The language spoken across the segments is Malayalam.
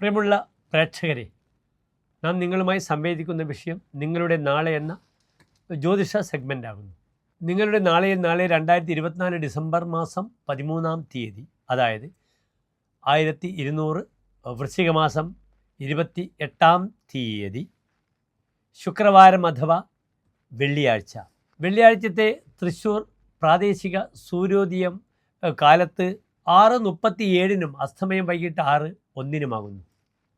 പ്രിയമുള്ള പ്രേക്ഷകരെ, നാം നിങ്ങളുമായി സംവേദിക്കുന്ന വിഷയം നിങ്ങളുടെ നാളെ എന്ന ജ്യോതിഷ സെഗ്മെൻ്റ് ആകുന്നു. നിങ്ങളുടെ നാളെ 2024 ഡിസംബർ മാസം 13-ാം തീയതി, അതായത് 1200 വൃശ്ചിക മാസം 28-ാം തീയതി ശുക്രവാരം അഥവാ വെള്ളിയാഴ്ച. വെള്ളിയാഴ്ചത്തെ തൃശ്ശൂർ പ്രാദേശിക സൂര്യോദയം കാലത്ത് 6:37 അസ്തമയം വൈകിട്ട് 6:01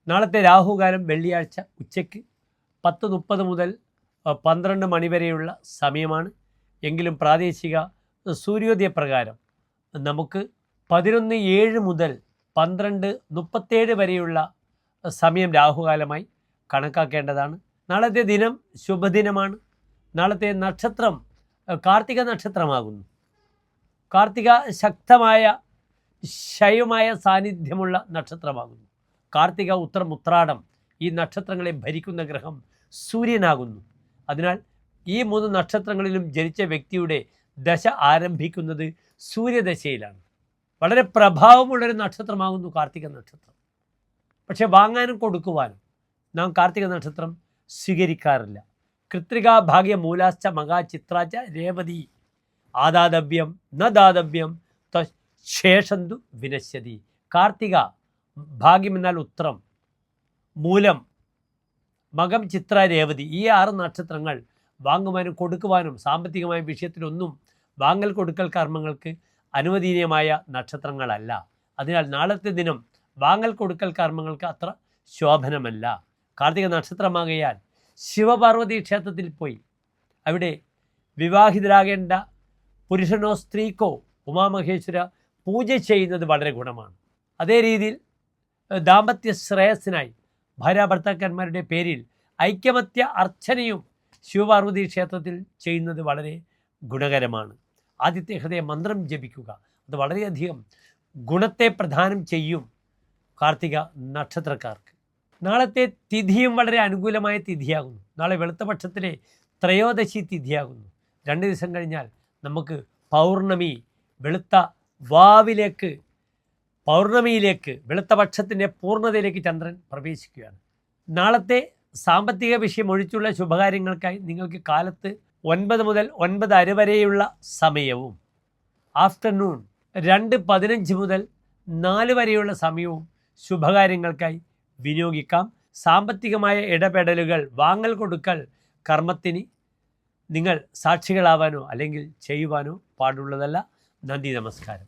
നാളത്തെ രാഹുകാലം വെള്ളിയാഴ്ച ഉച്ചയ്ക്ക് 10:30 മുതൽ 12 മണി വരെയുള്ള സമയമാണ്. എങ്കിലും പ്രാദേശിക സൂര്യോദയ പ്രകാരം നമുക്ക് 11:07 മുതൽ 12:37 വരെയുള്ള സമയം രാഹുകാലമായി കണക്കാക്കേണ്ടതാണ്. നാളത്തെ ദിനം ശുഭദിനമാണ്. നാളത്തെ നക്ഷത്രം കാർത്തിക നക്ഷത്രമാകുന്നു. കാർത്തിക ശക്തമായ ശൈവമായ സാന്നിധ്യമുള്ള നക്ഷത്രമാകുന്നു. കാർത്തിക, ഉത്രം, ഉത്രാടം ഈ നക്ഷത്രങ്ങളെ ഭരിക്കുന്ന ഗ്രഹം സൂര്യനാകുന്നു. അതിനാൽ ഈ 3 നക്ഷത്രങ്ങളിലും ജനിച്ച വ്യക്തിയുടെ ദശ ആരംഭിക്കുന്നത് സൂര്യദശയിലാണ്. വളരെ പ്രഭാവമുള്ളൊരു നക്ഷത്രമാകുന്നു കാർത്തിക നക്ഷത്രം. പക്ഷേ വാങ്ങാനും കൊടുക്കുവാനും നാം കാർത്തിക നക്ഷത്രം സ്വീകരിക്കാറില്ല. കൃത്രിക, ഭാഗ്യ, മൂലാശ്ച, മകാ, ചിത്രാച്ച, രേവതി ആദാതവ്യം ന ദാതവ്യം ശേഷന്തു വിനശ്യതി. കാർത്തിക ഭാഗ്യം എന്നാൽ ഉത്രം, മൂലം, മകം, ചിത്ര, രേവതി ഈ 6 നക്ഷത്രങ്ങൾ വാങ്ങുവാനും കൊടുക്കുവാനും സാമ്പത്തികമായ വിഷയത്തിലൊന്നും വാങ്ങൽ കൊടുക്കൽ കർമ്മങ്ങൾക്ക് അനുവദനീയമായ നക്ഷത്രങ്ങളല്ല. അതിനാൽ നാളത്തെ ദിനം വാങ്ങൽ കൊടുക്കൽ കർമ്മങ്ങൾക്ക് അത്ര ശോഭനമല്ല. കാർത്തിക നക്ഷത്രമാകയാൽ ശിവപാർവതി ക്ഷേത്രത്തിൽ പോയി അവിടെ വിവാഹിതരാകേണ്ട പുരുഷനോ സ്ത്രീക്കോ ഉമാമഹേശ്വര പൂജ ചെയ്യുന്നത് വളരെ ഗുണമാണ്. അതേ രീതിയിൽ ദാമ്പത്യ ശ്രേയസ്സിനായി ഭാര്യാഭർത്താക്കന്മാരുടെ പേരിൽ ഐക്യമത്യ അർച്ചനയും ശിവപാർവതി ക്ഷേത്രത്തിൽ ചെയ്യുന്നത് വളരെ ഗുണകരമാണ്. ആദിത്യ ഹൃദയ മന്ത്രം ജപിക്കുക, അത് വളരെയധികം ഗുണത്തെ പ്രദാനം ചെയ്യും കാർത്തിക നക്ഷത്രക്കാർക്ക്. നാളത്തെ തിഥിയും വളരെ അനുകൂലമായ തിഥിയാകുന്നു. നാളെ വെളുത്തപക്ഷത്തിലെ ത്രയോദശി തിഥിയാകുന്നു. 2 ദിവസം കഴിഞ്ഞാൽ നമുക്ക് പൗർണമി, വെളുത്ത വാവിലേക്ക്, പൗർണമിയിലേക്ക്, വെളുത്തപക്ഷത്തിൻ്റെ പൂർണ്ണതയിലേക്ക് ചന്ദ്രൻ പ്രവേശിക്കുകയാണ്. നാളത്തെ സാമ്പത്തിക വിഷയം ഒഴിച്ചുള്ള ശുഭകാര്യങ്ങൾക്കായി നിങ്ങൾക്ക് കാലത്ത് 9 മുതൽ 9:30 വരെയുള്ള സമയവും ആഫ്റ്റർനൂൺ 2:15 മുതൽ 4 വരെയുള്ള സമയവും ശുഭകാര്യങ്ങൾക്കായി വിനിയോഗിക്കാം. സാമ്പത്തികമായ ഇടപെടലുകൾ, വാങ്ങൽ കൊടുക്കൽ കർമ്മത്തിന് നിങ്ങൾ സാക്ഷികളാവാനോ അല്ലെങ്കിൽ ചെയ്യുവാനോ പാടുള്ളതല്ല. നന്ദി, നമസ്കാരം.